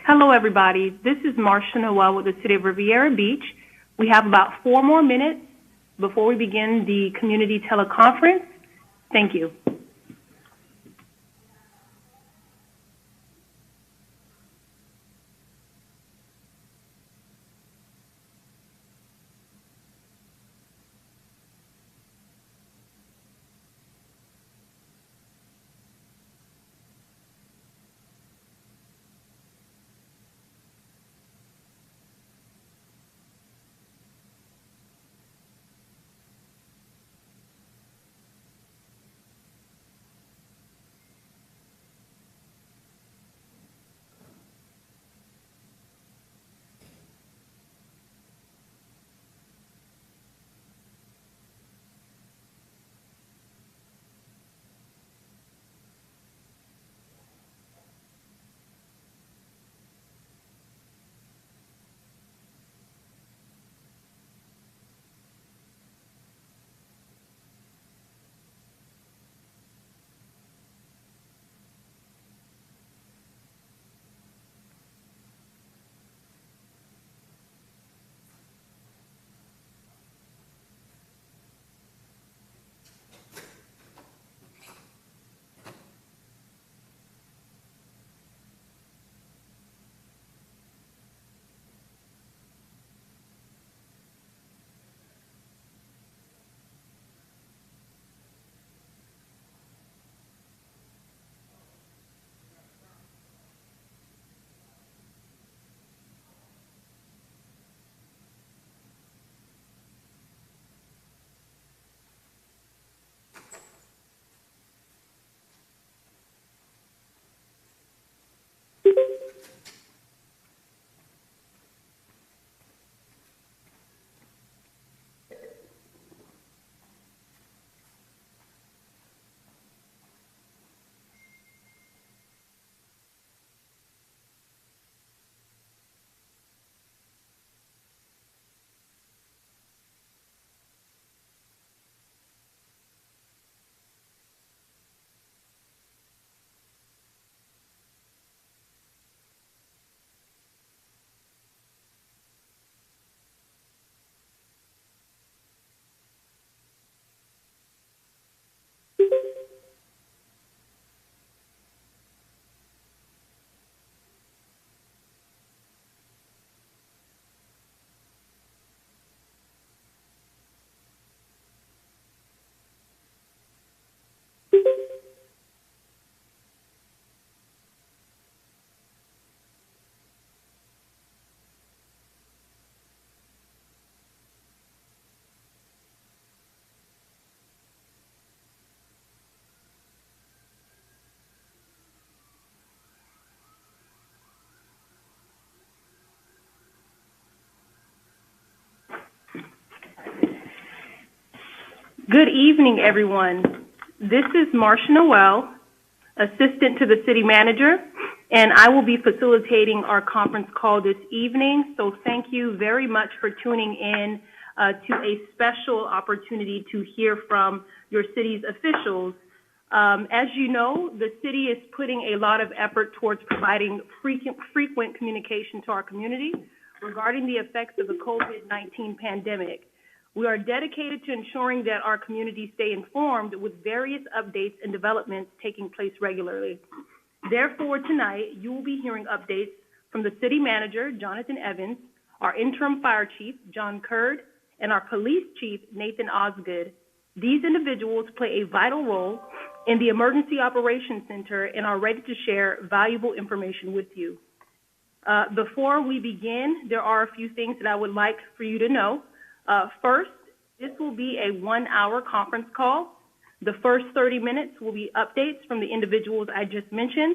Hello, everybody. This is Marcia Noel with the City of Riviera Beach. We have about 4 more minutes before we begin the community teleconference. Thank you. Good evening, everyone. This is Marcia Noel, Assistant to the City Manager, and I will be facilitating our conference call this evening. So thank you very much for tuning in to a special opportunity to hear from your city's officials. As you know, the city is putting a lot of effort towards providing frequent communication to our community regarding the effects of the COVID-19 pandemic. We are dedicated to ensuring that our community stay informed with various updates and developments taking place regularly. Therefore, tonight, you will be hearing updates from the City Manager, Jonathan Evans, our Interim Fire Chief, John Curd, and our Police Chief, Nathan Osgood. These individuals play a vital role in the Emergency Operations Center and are ready to share valuable information with you. Before we begin, there are a few things that I would like for you to know. First, this will be a 1-hour conference call. The first 30 minutes will be updates from the individuals I just mentioned.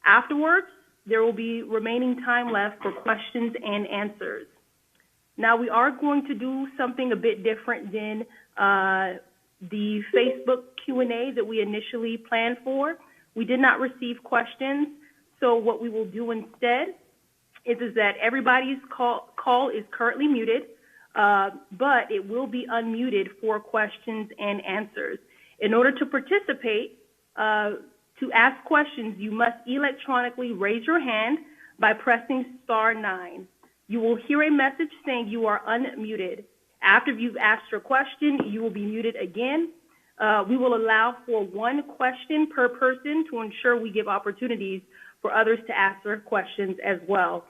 Afterwards, there will be remaining time left for questions and answers. Now, we are going to do something a bit different than the Facebook Q&A that we initially planned for. We did not receive questions, so what we will do instead is that everybody's call is currently muted, but it will be unmuted for questions and answers. In order to participate, to ask questions, you must electronically raise your hand by pressing *9. You will hear a message saying you are unmuted. After you've asked your question, you will be muted again. We will allow for one question per person to ensure we give opportunities for others to ask their questions as well.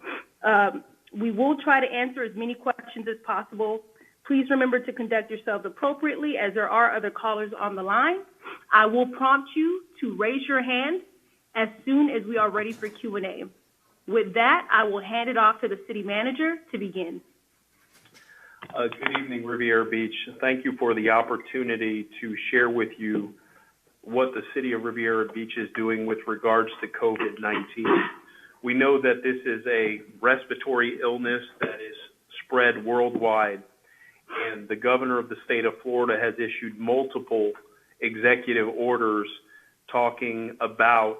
We will try to answer as many questions as possible. Please remember to conduct yourselves appropriately as there are other callers on the line. I will prompt you to raise your hand as soon as we are ready for Q&A. With that, I will hand it off to the city manager to begin. Good evening, Riviera Beach. Thank you for the opportunity to share with you what the city of Riviera Beach is doing with regards to COVID-19. We know that this is a respiratory illness that is spread worldwide, and the governor of the state of Florida has issued multiple executive orders talking about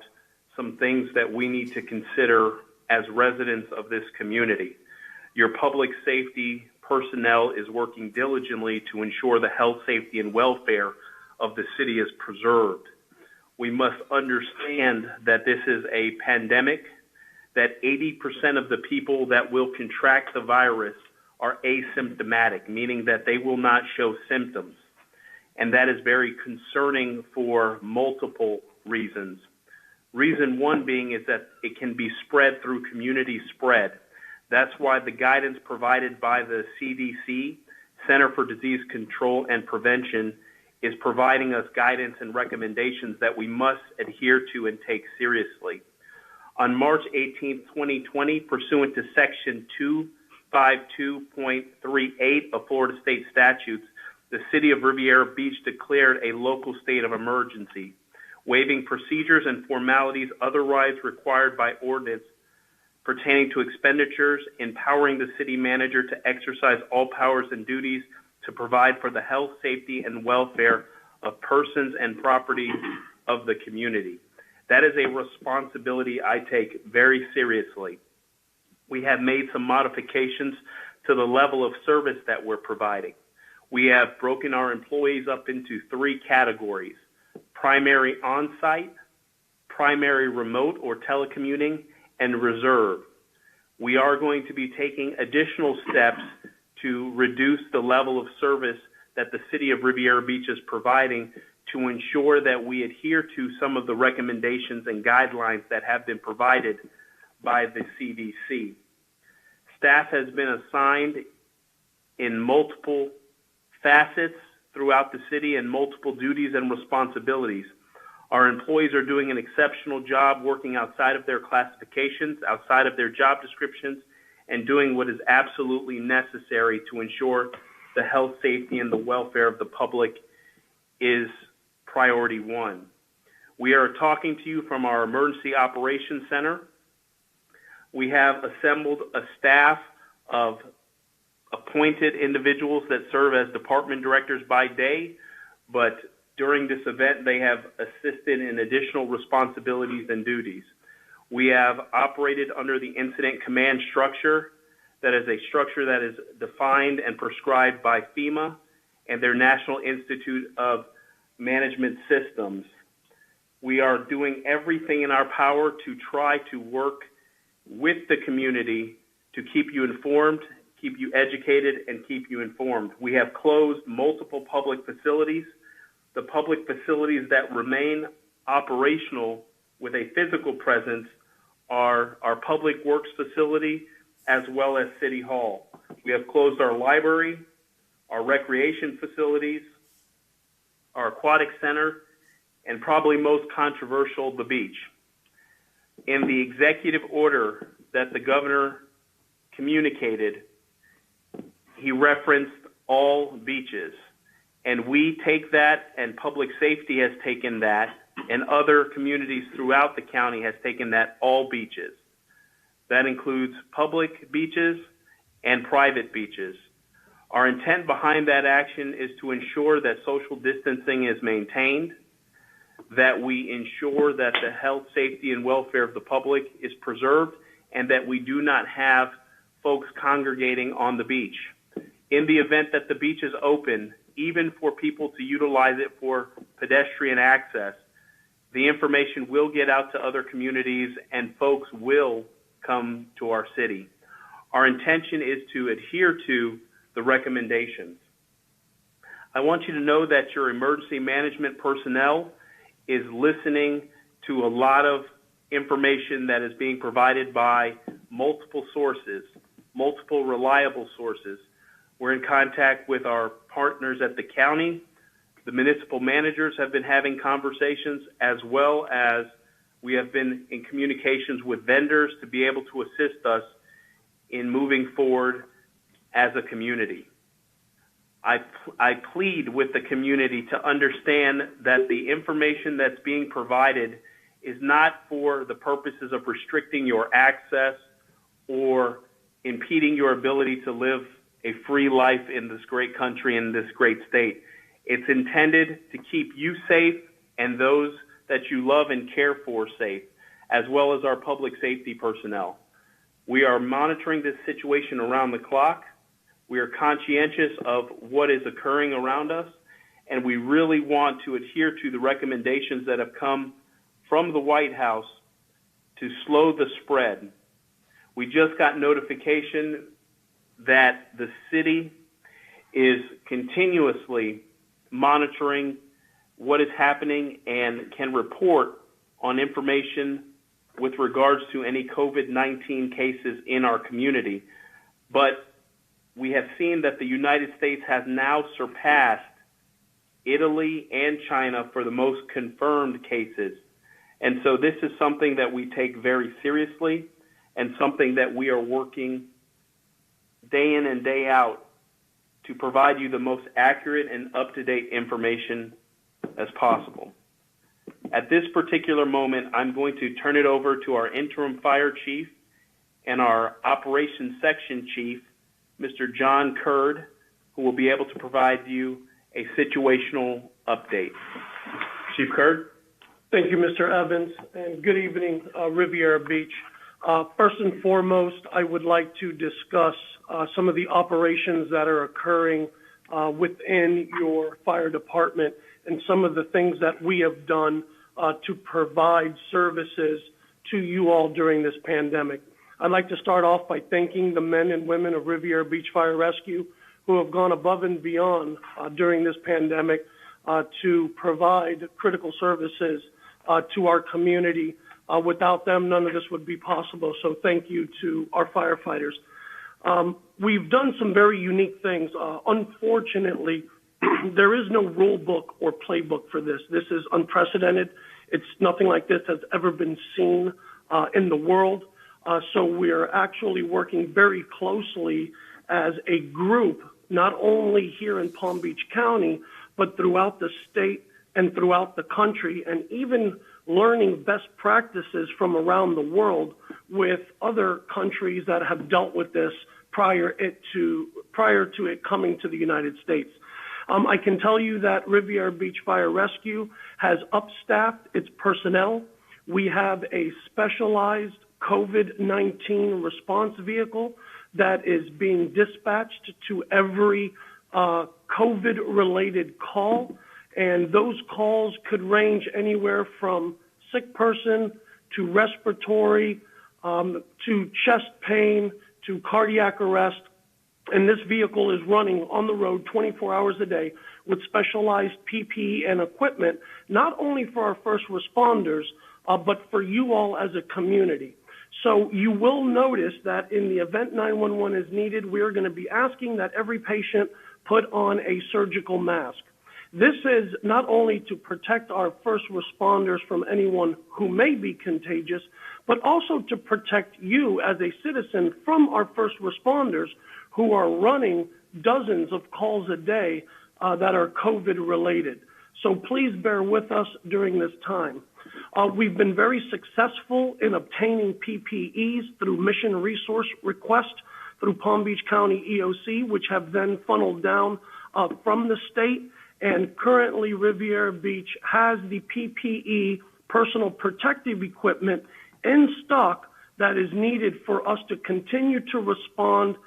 some things that we need to consider as residents of this community. Your public safety personnel is working diligently to ensure the health, safety, and welfare of the city is preserved. We must understand that this is a pandemic, that 80% of the people that will contract the virus are asymptomatic, meaning that they will not show symptoms. And that is very concerning for multiple reasons. Reason one being is that it can be spread through community spread. That's why the guidance provided by the CDC, Center for Disease Control and Prevention, is providing us guidance and recommendations that we must adhere to and take seriously. On March 18, 2020, pursuant to Section 252.38 of Florida State Statutes, the City of Riviera Beach declared a local state of emergency, waiving procedures and formalities otherwise required by ordinance pertaining to expenditures, empowering the city manager to exercise all powers and duties to provide for the health, safety, and welfare of persons and property of the community. That is a responsibility I take very seriously. We have made some modifications to the level of service that we're providing. We have broken our employees up into 3 categories: primary on-site, primary remote or telecommuting, and reserve. We are going to be taking additional steps to reduce the level of service that the city of Riviera Beach is providing to ensure that we adhere to some of the recommendations and guidelines that have been provided by the CDC. Staff has been assigned in multiple facets throughout the city and multiple duties and responsibilities. Our employees are doing an exceptional job working outside of their classifications, outside of their job descriptions, and doing what is absolutely necessary to ensure the health, safety, and the welfare of the public is priority one. We are talking to you from our Emergency Operations Center. We have assembled a staff of appointed individuals that serve as department directors by day, but during this event, they have assisted in additional responsibilities and duties. We have operated under the incident command structure. That is a structure that is defined and prescribed by FEMA and their National Institute of Management Systems. We are doing everything in our power to try to work with the community to keep you informed, keep you educated, and keep you informed. We have closed multiple public facilities. The public facilities that remain operational with a physical presence are our Public Works facility as well as City Hall. We have closed our library, our recreation facilities, our aquatic center, and probably most controversial, the beach. In the executive order that the governor communicated, he referenced all beaches. And we take that, and public safety has taken that, and other communities throughout the county has taken that, all beaches. That includes public beaches and private beaches. Our intent behind that action is to ensure that social distancing is maintained, that we ensure that the health, safety, and welfare of the public is preserved, and that we do not have folks congregating on the beach. In the event that the beach is open, even for people to utilize it for pedestrian access, the information will get out to other communities and folks will come to our city. Our intention is to adhere to the recommendations. I want you to know that your emergency management personnel is listening to a lot of information that is being provided by multiple sources, multiple reliable sources. We're in contact with our partners at the county. The municipal managers have been having conversations, as well as we have been in communications with vendors to be able to assist us in moving forward as a community. I plead with the community to understand that the information that's being provided is not for the purposes of restricting your access or impeding your ability to live a free life in this great country and this great state. It's intended to keep you safe and those that you love and care for safe, as well as our public safety personnel. We are monitoring this situation around the clock. We are conscientious of what is occurring around us, and we really want to adhere to the recommendations that have come from the White House to slow the spread. We just got notification that the city is continuously monitoring what is happening and can report on information with regards to any COVID-19 cases in our community. But we have seen that the United States has now surpassed Italy and China for the most confirmed cases. And so this is something that we take very seriously and something that we are working day in and day out to provide you the most accurate and up-to-date information as possible. At this particular moment, I'm going to turn it over to our interim fire chief and our operations section chief, Mr. John Curd, who will be able to provide you a situational update. Chief Curd? Thank you, Mr. Evans, and good evening, Riviera Beach. First and foremost, I would like to discuss some of the operations that are occurring within your fire department and some of the things that we have done to provide services to you all during this pandemic. I'd like to start off by thanking the men and women of Riviera Beach Fire Rescue who have gone above and beyond during this pandemic to provide critical services to our community. Without them, none of this would be possible, so thank you to our firefighters. We've done some very unique things. Unfortunately, there is no rule book or playbook for this. This is unprecedented. It's nothing like this has ever been seen in the world. So we are actually working very closely as a group, not only here in Palm Beach County, but throughout the state and throughout the country, and even learning best practices from around the world with other countries that have dealt with this prior to it coming to the United States. I can tell you that Riviera Beach Fire Rescue has upstaffed its personnel. We have a specialized COVID-19 response vehicle that is being dispatched to every COVID-related call, and those calls could range anywhere from sick person to respiratory to chest pain to cardiac arrest. And this vehicle is running on the road 24 hours a day with specialized PPE and equipment, not only for our first responders, but for you all as a community. So you will notice that in the event 911 is needed, we are going to be asking that every patient put on a surgical mask. This is not only to protect our first responders from anyone who may be contagious, but also to protect you as a citizen from our first responders who are running dozens of calls a day that are COVID related. So please bear with us during this time. We've been very successful in obtaining PPEs through mission resource request through Palm Beach County EOC, which have then funneled down from the state. And currently Riviera Beach has the PPE, personal protective equipment, in stock that is needed for us to continue to respond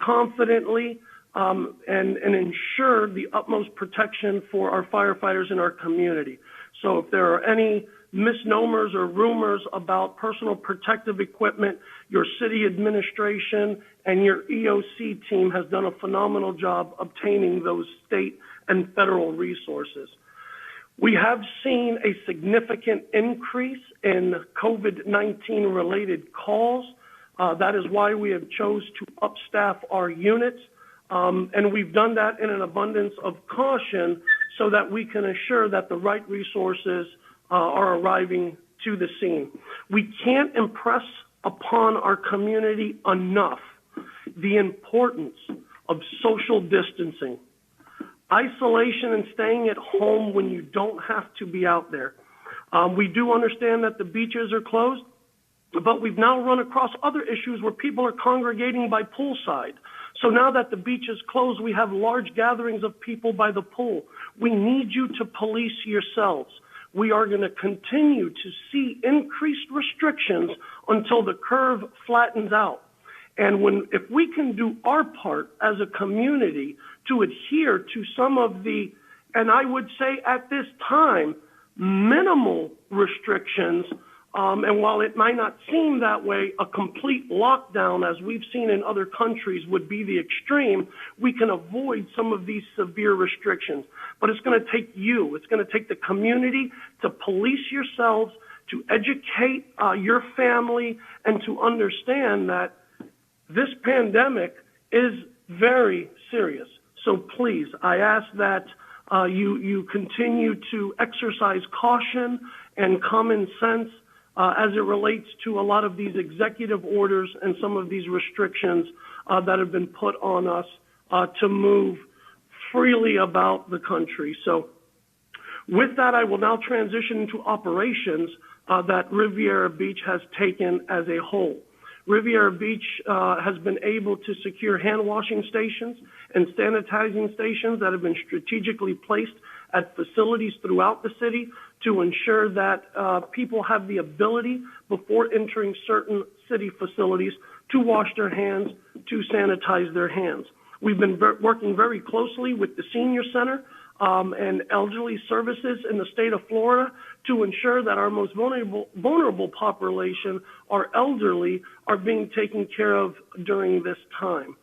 confidently and ensure the utmost protection for our firefighters in our community. So if there are any misnomers or rumors about personal protective equipment, your city administration and your EOC team has done a phenomenal job obtaining those state and federal resources. We have seen a significant increase in COVID-19 related calls. That is why we have chose to upstaff our units. And we've done that in an abundance of caution so that we can assure that the right resources are arriving to the scene. We can't impress upon our community enough the importance of social distancing, isolation and staying at home when you don't have to be out there. We do understand that the beaches are closed, but we've now run across other issues where people are congregating by poolside. So now that the beach is closed, we have large gatherings of people by the pool. We need you to police yourselves. We are going to continue to see increased restrictions until the curve flattens out. And if we can do our part as a community to adhere to some of the, and I would say at this time, minimal restrictions, and while it might not seem that way, a complete lockdown, as we've seen in other countries, would be the extreme. We can avoid some of these severe restrictions. But it's going to take you, it's going to take the community to police yourselves, to educate your family, and to understand that this pandemic is very serious. So please, I ask that you continue to exercise caution and common sense as it relates to a lot of these executive orders and some of these restrictions that have been put on us to move freely about the country. So with that, I will now transition to operations that Riviera Beach has taken as a whole. Riviera Beach has been able to secure hand washing stations and sanitizing stations that have been strategically placed at facilities throughout the city to ensure that people have the ability before entering certain city facilities to wash their hands, to sanitize their hands. We've been working very closely with the Senior Center and elderly services in the state of Florida to ensure that our most vulnerable population, our elderly, are being taken care of during this time.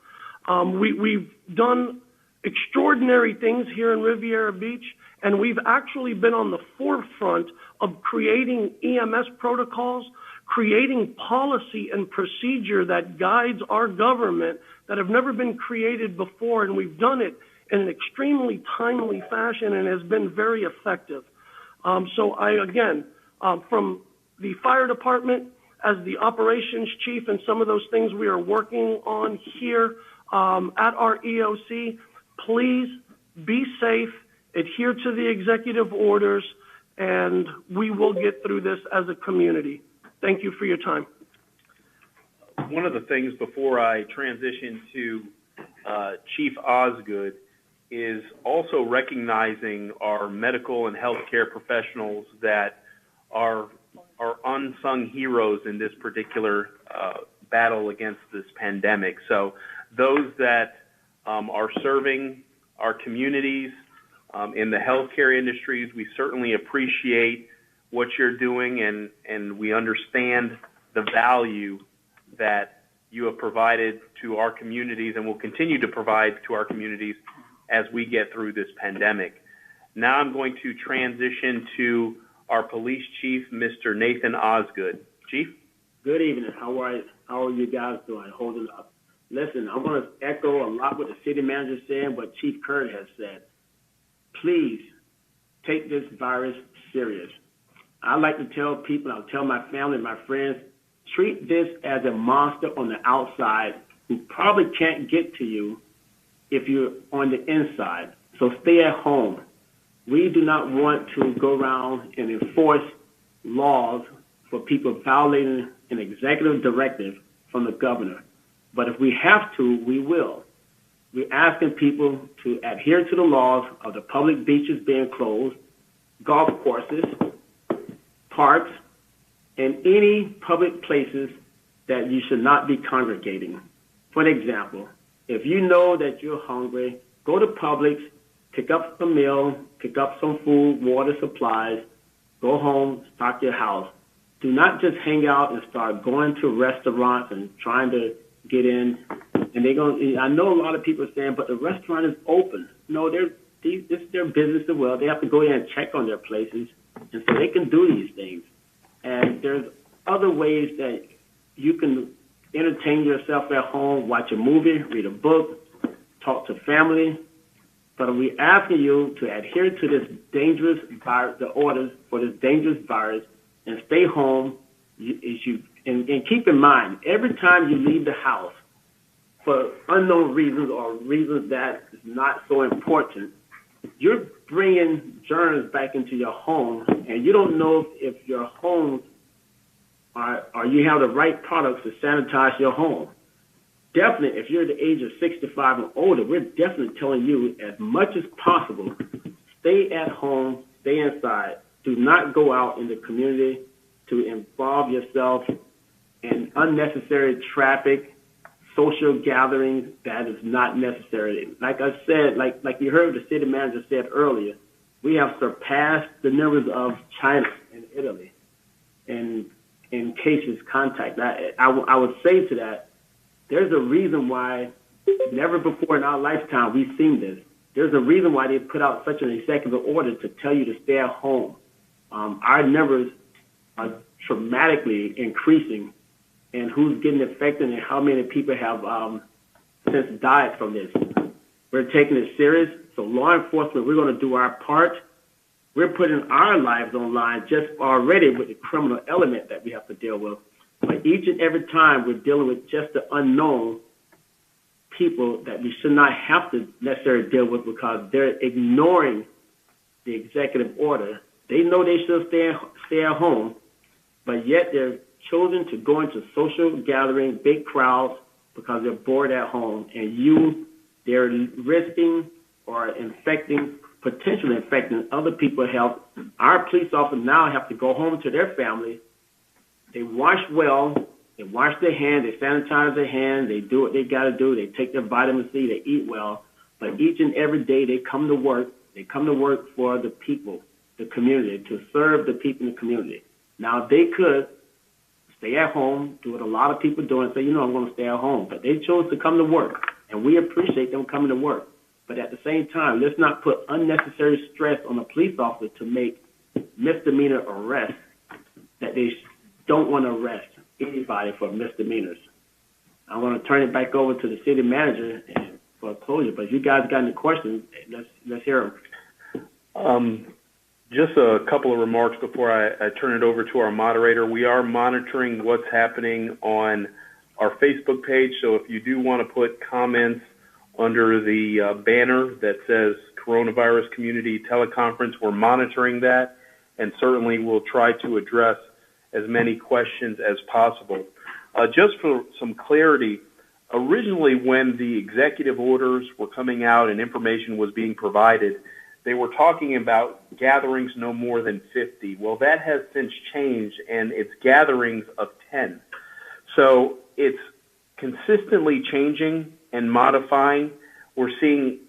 We've done extraordinary things here in Riviera Beach, and we've actually been on the forefront of creating EMS protocols, creating policy and procedure that guides our government that have never been created before, and we've done it in an extremely timely fashion and has been very effective. So I, again, from the fire department, as the operations chief, and some of those things we are working on here at our EOC, please be safe, adhere to the executive orders, and we will get through this as a community. Thank you for your time. One of the things before I transition to Chief Osgood is also recognizing our medical and healthcare professionals that are unsung heroes in this particular battle against this pandemic. So those that are serving our communities in the healthcare industries, we certainly appreciate what you're doing, and we understand the value that you have provided to our communities and will continue to provide to our communities as we get through this pandemic. Now I'm going to transition to our police chief, Mr. Nathan Osgood. Chief? Good evening. How are you guys doing? Holding up. Listen, I want to echo a lot what the city manager said and what Chief Kurt has said. Please take this virus serious. I like to tell people, I'll tell my family, my friends, treat this as a monster on the outside who probably can't get to you if you're on the inside. So stay at home. We do not want to go around and enforce laws for people violating an executive directive from the governor. But if we have to, we will. We're asking people to adhere to the laws of the public beaches being closed, golf courses, parks, and any public places that you should not be congregating. For example, if you know that you're hungry, go to Publix, pick up a meal, pick up some food, water, supplies, go home, stock your house. Do not just hang out and start going to restaurants and trying to get in. And I know a lot of people are saying, but the restaurant is open. No, this is their business as well. They have to go in and check on their places, and so they can do these things. And there's other ways that you can entertain yourself at home, watch a movie, read a book, talk to family. But we're asking you to adhere to this dangerous virus, the orders for this dangerous virus, and stay home. And keep in mind, every time you leave the house for unknown reasons or reasons that is not so important, you're bringing germs back into your home, and you don't know if your home or you have the right products to sanitize your home. Definitely, if you're the age of 65 and older, we're definitely telling you as much as possible, stay at home, stay inside. Do not go out in the community to involve yourself in unnecessary traffic, social gatherings that is not necessary. Like I said, like you heard the city manager said earlier, we have surpassed the numbers of China and Italy in cases contact. I would say to that, there's a reason why never before in our lifetime we've seen this. There's a reason why they put out such an executive order to tell you to stay at home. Our numbers are dramatically increasing, and who's getting affected and how many people have since died from this. We're taking it serious. So law enforcement, we're going to do our part. We're putting our lives on line just already with the criminal element that we have to deal with. But each and every time we're dealing with just the unknown people that we should not have to necessarily deal with because they're ignoring the executive order. They know they should stay at home, but yet they're chosen to go into social gatherings, big crowds, because they're bored at home. And they're risking or potentially infecting other people's health. Our police officers now have to go home to their family. They wash well, they wash their hands, they sanitize their hands, they do what they got to do, they take their vitamin C, they eat well. But each and every day they come to work. They come to work for the people, the community, to serve the people in the community. Now, they could stay at home, do what a lot of people do, and say, I'm going to stay at home. But they chose to come to work, and we appreciate them coming to work. But at the same time, let's not put unnecessary stress on a police officer to make misdemeanor arrests that they don't want to arrest anybody for misdemeanors. I want to turn it back over to the city manager for a closure. But if you guys got any questions, let's hear them. Just a couple of remarks before I turn it over to our moderator. We are monitoring what's happening on our Facebook page, so if you do want to put comments under the banner that says Coronavirus Community Teleconference, we're monitoring that, and certainly we'll try to address as many questions as possible. Just for some clarity, originally when the executive orders were coming out and information was being provided, they were talking about gatherings no more than 50. Well, that has since changed, and it's gatherings of 10. So it's consistently changing and modifying. We're seeing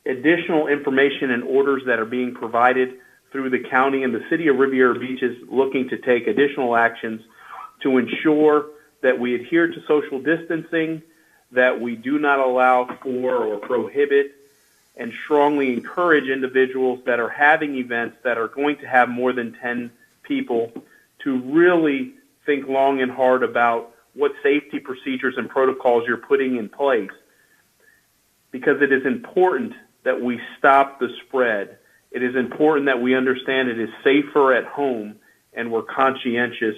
additional information and orders that are being provided through the county, and the city of Riviera Beach is looking to take additional actions to ensure that we adhere to social distancing, that we do not allow for or prohibit and strongly encourage individuals that are having events that are going to have more than 10 people to really think long and hard about what safety procedures and protocols you're putting in place, because it is important that we stop the spread. It is important that we understand it is safer at home, and we're conscientious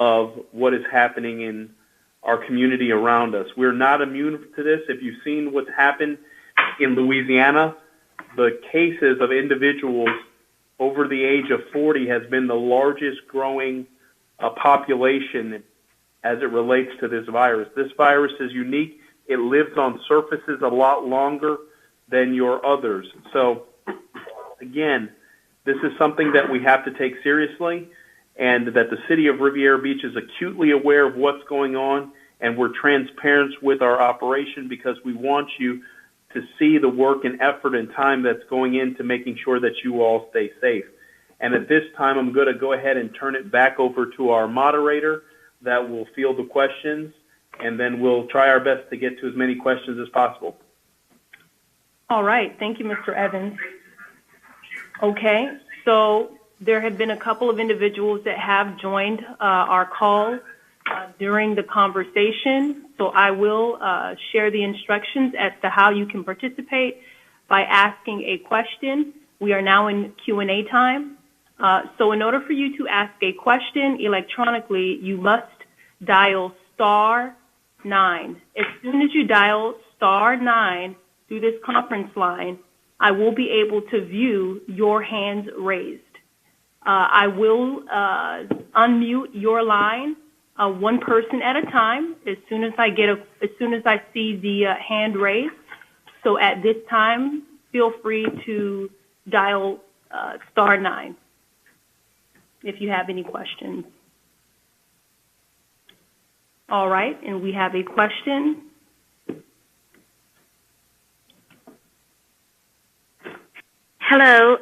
of what is happening in our community around us. We're not immune to this. If you've seen what's happened in Louisiana, the cases of individuals over the age of 40 has been the largest growing population as it relates to this virus. This virus is unique. It lives on surfaces a lot longer than your others. So, again, this is something that we have to take seriously, and that the city of Riviera Beach is acutely aware of what's going on, and we're transparent with our operation because we want you to see the work and effort and time that's going into making sure that you all stay safe. And at this time, I'm going to go ahead and turn it back over to our moderator that will field the questions, and then we'll try our best to get to as many questions as possible. All right. Thank you, Mr. Evans. Okay. So there have been a couple of individuals that have joined our call during the conversation. So I will share the instructions as to how you can participate by asking a question. We are now in Q&A time. So in order for you to ask a question electronically, you must dial *9. As soon as you dial *9 through this conference line, I will be able to view your hands raised. I will unmute your line, one person at a time, as soon as I see the hand raised. So at this time, feel free to dial *9 if you have any questions. All right, and we have a question. Hello,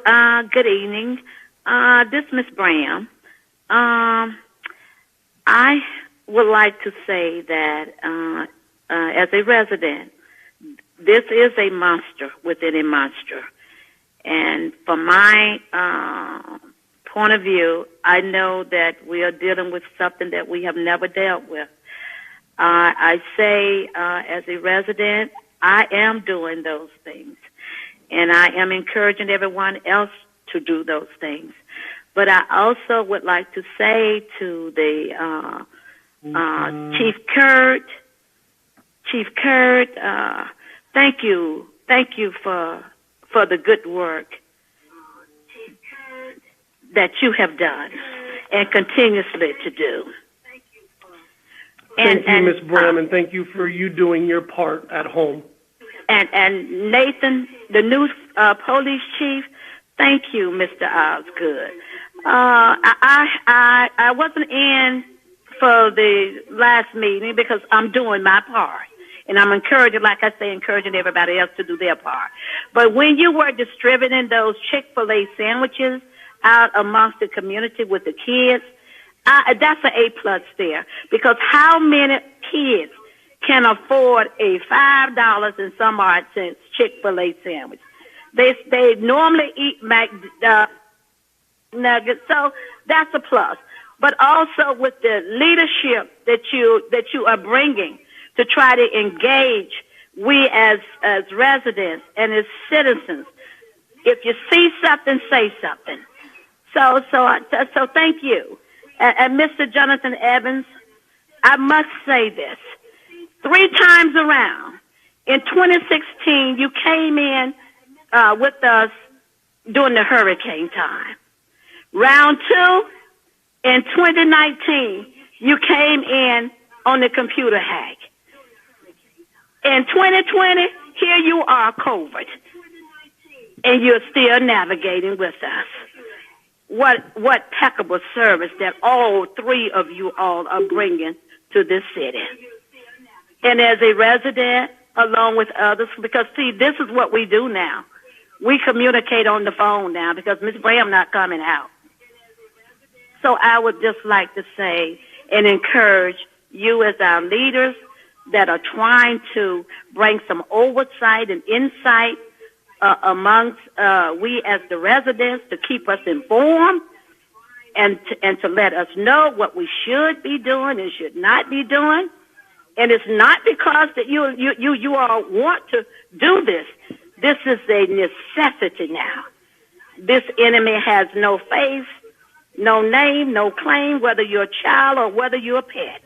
good evening. This is Ms. Bram. I would like to say that as a resident, this is a monster within a monster. And from my point of view, I know that we are dealing with something that we have never dealt with. I say as a resident, I am doing those things. And I am encouraging everyone else to do those things. But I also would like to say to the Chief Kurt, thank you for the good work that you have done and continuously to do. Thank you, Ms. Bram, and thank you for you doing your part at home. And Nathan, the new police chief, thank you, Mr. Osgood. I wasn't in for the last meeting because I'm doing my part. And I'm encouraging, like I say, encouraging everybody else to do their part. But when you were distributing those Chick-fil-A sandwiches out amongst the community with the kids, that's an A+ there. Because how many kids can afford a $5 and some odd cents Chick-fil-A sandwich? They normally eat nuggets, so that's a plus. But also with the leadership that you are bringing to try to engage we as residents and as citizens. If you see something, say something. So thank you. And Mr. Jonathan Evans, I must say this. 3 times around, in 2016, you came in with us during the hurricane time. Round 2, in 2019, you came in on the computer hack. In 2020, here you are, COVID, and you're still navigating with us. What impeccable service that all 3 of you all are bringing to this city. And as a resident, along with others, because, see, this is what we do now. We communicate on the phone now because Ms. Graham not coming out. So I would just like to say and encourage you as our leaders that are trying to bring some oversight and insight amongst we as the residents to keep us informed and to let us know what we should be doing and should not be doing. And it's not because that you all want to do this. This is a necessity now. This enemy has no face, no name, no claim, whether you're a child or whether you're a pet.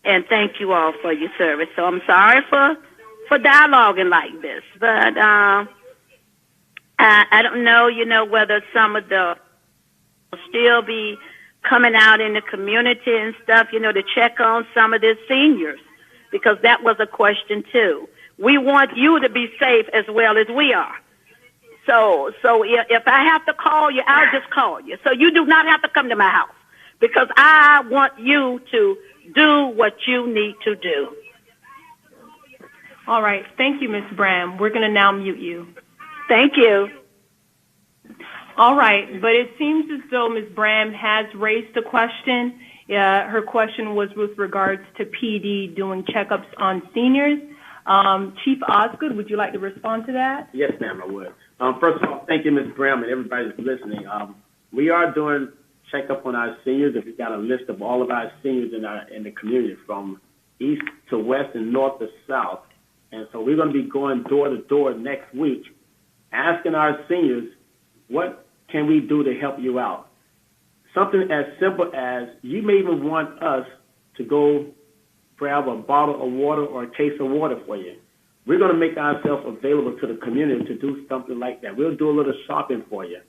And thank you all for your service. So I'm sorry for dialoguing like this, but I don't know, whether some of the will still be coming out in the community and stuff, to check on some of the seniors, because that was a question too. We want you to be safe as well as we are. So if I have to call you, I'll just call you. So you do not have to come to my house, because I want you to do what you need to do. All right. Thank you, Ms. Bram. We're going to now mute you. Thank you. All right, but it seems as though Ms. Bram has raised a question. Her question was with regards to PD doing checkups on seniors. Chief Osgood, would you like to respond to that? Yes, ma'am, I would. First of all, thank you, Ms. Graham, and everybody that's listening. We are doing checkup on our seniors, and we've got a list of all of our seniors in the community from east to west and north to south. And so we're going to be going door to door next week, asking our seniors, what can we do to help you out? Something as simple as you may even want us to go grab a bottle of water or a case of water for you. We're going to make ourselves available to the community to do something like that. We'll do a little shopping for you.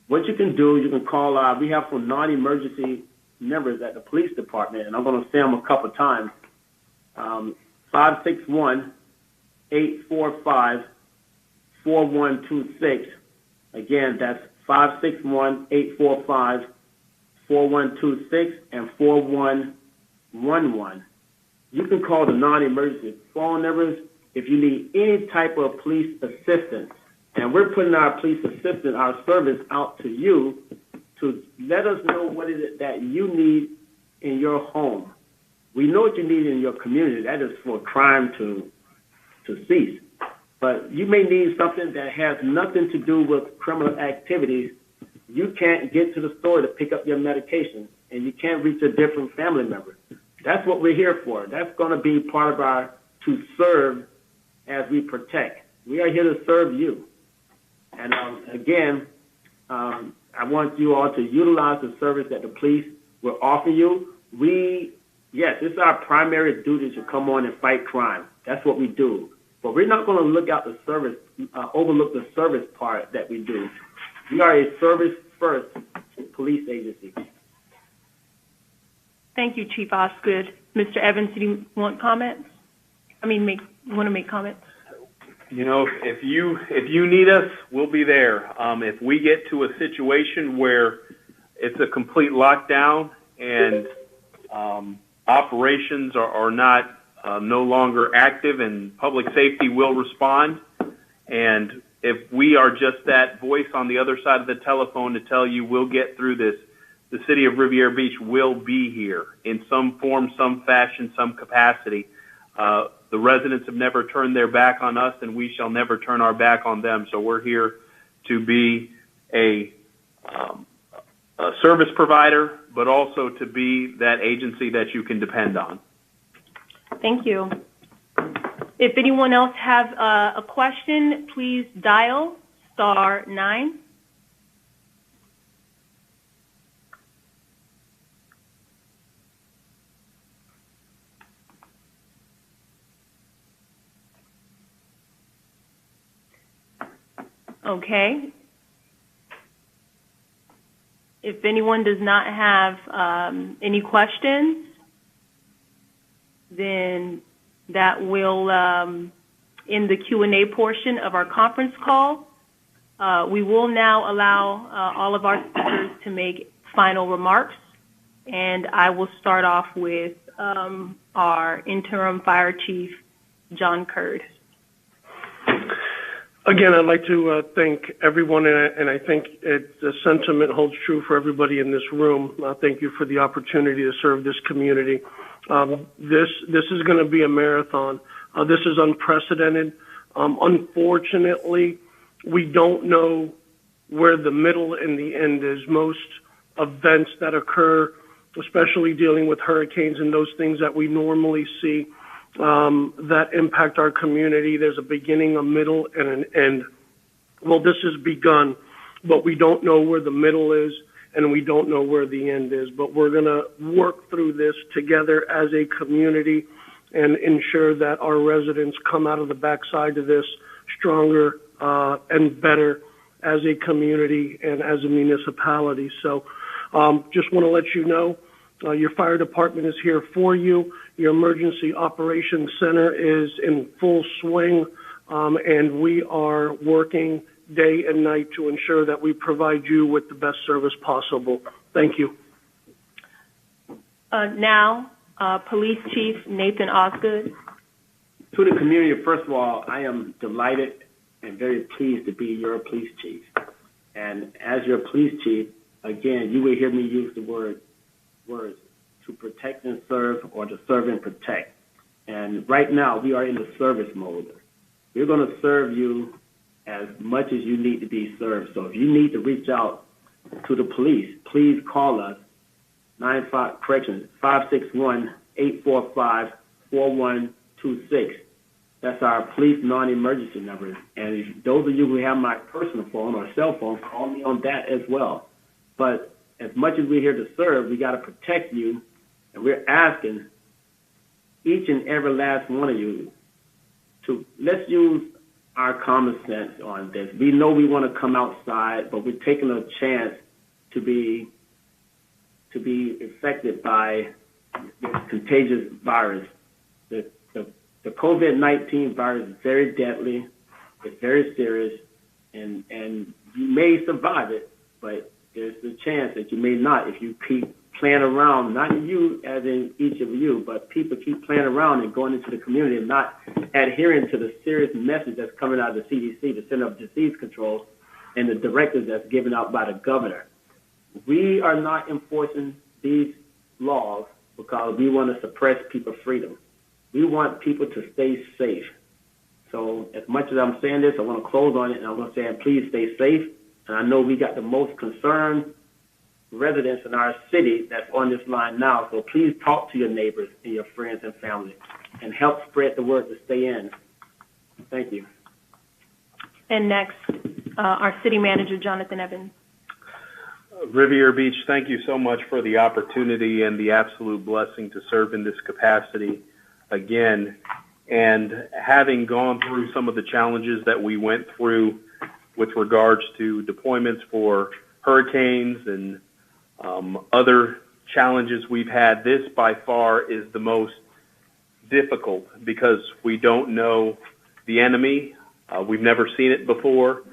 What you can do, you can call, we have some non-emergency members at the police department, and I'm going to say them a couple of times. 561-845-4126. Again, that's 561-845-4126 and 4111. You can call the non-emergency phone numbers if you need any type of police assistance. And we're putting our police assistance, our service out to you to let us know what is it that you need in your home. We know what you need in your community. That is for crime to cease. But you may need something that has nothing to do with criminal activities. You can't get to the store to pick up your medication, and you can't reach a different family member. That's what we're here for. That's going to be part of our to serve as we protect. We are here to serve you. And again, I want you all to utilize the service that the police will offer you. Yes, it's our primary duty to come on and fight crime. That's what we do. But we're not going to overlook the service part that we do. We are a service-first police agency. Thank you, Chief Osgood. Mr. Evans, do you want comments? You want to make comments? You know, if you need us, we'll be there. If we get to a situation where it's a complete lockdown and operations are not no longer active, and public safety will respond, and if we are just that voice on the other side of the telephone to tell you we'll get through this, the city of Riviera Beach will be here in some form, some fashion, some capacity. The residents have never turned their back on us, and we shall never turn our back on them. So we're here to be a service provider, but also to be that agency that you can depend on. Thank you. If anyone else has a question, please dial *9. Okay. If anyone does not have any questions, then that will end the Q&A portion of our conference call. We will now allow all of our speakers to make final remarks, and I will start off with our interim fire chief, John Curd. Again, I'd like to thank everyone, and I think the sentiment holds true for everybody in this room. Thank you for the opportunity to serve this community. This is going to be a marathon. This is unprecedented. Unfortunately, we don't know where the middle and the end is. Most events that occur, especially dealing with hurricanes and those things that we normally see, that impact our community, there's a beginning, a middle, and an end. Well, this has begun, but we don't know where the middle is, and we don't know where the end is. But we're going to work through this together as a community and ensure that our residents come out of the backside of this stronger and better as a community and as a municipality. So just want to let you know, your fire department is here for you. Your emergency operations center is in full swing, and we are working day and night to ensure that we provide you with the best service possible. Thank you. Now, Police Chief Nathan Osgood. To the community, first of all, I am delighted and very pleased to be your police chief. And as your police chief, again, you will hear me use the words to protect and serve, or to serve and protect. And right now, we are in the service mode. We're going to serve you as much as you need to be served. So if you need to reach out to the police, please call us, 561-845-4126. That's our police non-emergency number. And if those of you who have my personal phone or cell phone, call me on that as well. But as much as we're here to serve, we got to protect you. And we're asking each and every last one of you to, let's use our common sense on this. We know we want to come outside, but we're taking a chance to be affected by this contagious virus. The COVID-19 virus is very deadly, it's very serious, and you may survive it, but there's the chance that you may not if you keep playing around, not you as in each of you, but people keep playing around and going into the community and not adhering to the serious message that's coming out of the CDC, the Center of Disease Control, and the directives that's given out by the governor. We are not enforcing these laws because we want to suppress people's freedom. We want people to stay safe. So as much as I'm saying this, I want to close on it, and I'm going to say, please stay safe. And I know we got the most concerned residents in our city that's on this line now. So please talk to your neighbors and your friends and family and help spread the word to stay in. Thank you. And next, our city manager, Jonathan Evans. Riviera Beach, thank you so much for the opportunity and the absolute blessing to serve in this capacity again. And having gone through some of the challenges that we went through with regards to deployments for hurricanes and other challenges we've had, this by far is the most difficult because we don't know the enemy. We've never seen it before,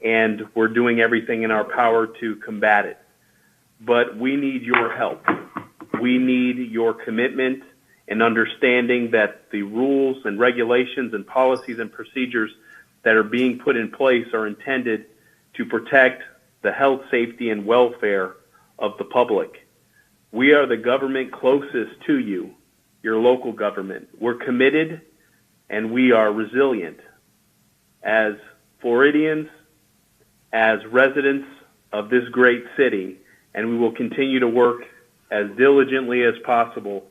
and we're doing everything in our power to combat it. But we need your help. We need your commitment and understanding that the rules and regulations and policies and procedures that are being put in place are intended to protect the health, safety, and welfare of the public. We are the government closest to you, your local government. We're committed and we are resilient. As Floridians, as residents of this great city, and we will continue to work as diligently as possible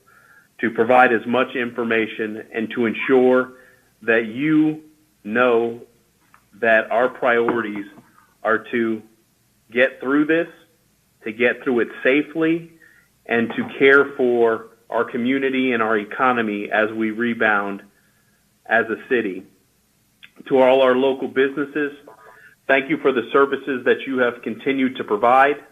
to provide as much information and to ensure that you know that our priorities are to get through this, to get through it safely, and to care for our community and our economy as we rebound as a city. To all our local businesses, thank you for the services that you have continued to provide.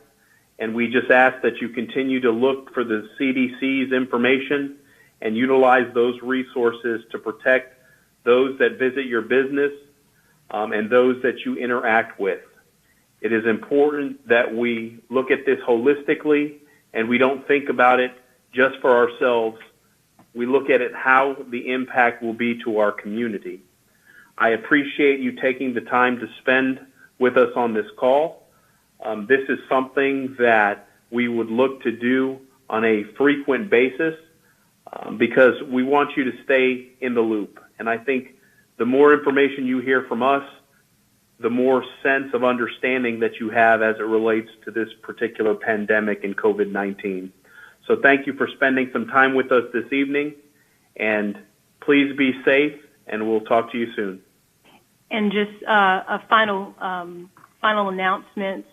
And we just ask that you continue to look for the CDC's information and utilize those resources to protect those that visit your business and those that you interact with. It is important that we look at this holistically and we don't think about it just for ourselves. We look at it how the impact will be to our community. I appreciate you taking the time to spend with us on this call. This is something that we would look to do on a frequent basis because we want you to stay in the loop. And I think the more information you hear from us, the more sense of understanding that you have as it relates to this particular pandemic and COVID-19. So thank you for spending some time with us this evening, and please be safe, and we'll talk to you soon. And just a final announcement.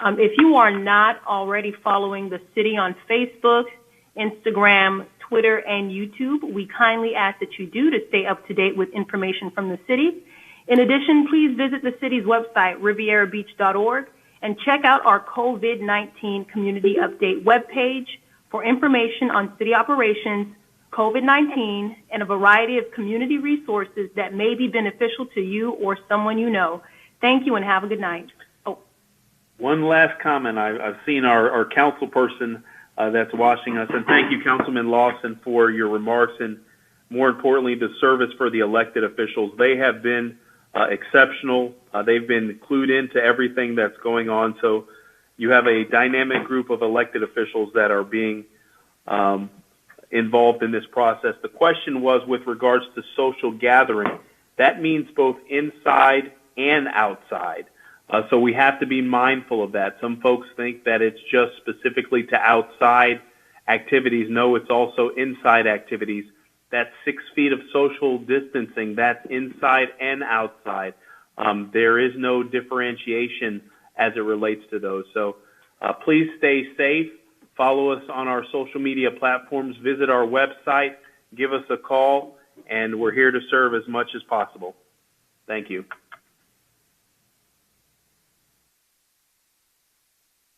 If you are not already following the city on Facebook, Instagram, Twitter, and YouTube, we kindly ask that you do to stay up to date with information from the city. In addition, please visit the city's website, rivierbeach.org, and check out our COVID-19 Community Update webpage for information on city operations, COVID-19, and a variety of community resources that may be beneficial to you or someone you know. Thank you and have a good night. Oh. One last comment. I've seen our council person that's watching us, and thank you, Councilman Lawson, for your remarks and, more importantly, the service for the elected officials. They have been exceptional. They've been clued into everything that's going on. So you have a dynamic group of elected officials that are being involved in this process. The question was with regards to social gathering. That means both inside and outside. So we have to be mindful of that. Some folks think that it's just specifically to outside activities. No, it's also inside activities. That's 6 feet of social distancing. That's inside and outside. There is no differentiation as it relates to those. So please stay safe. Follow us on our social media platforms. Visit our website. Give us a call, and we're here to serve as much as possible. Thank you.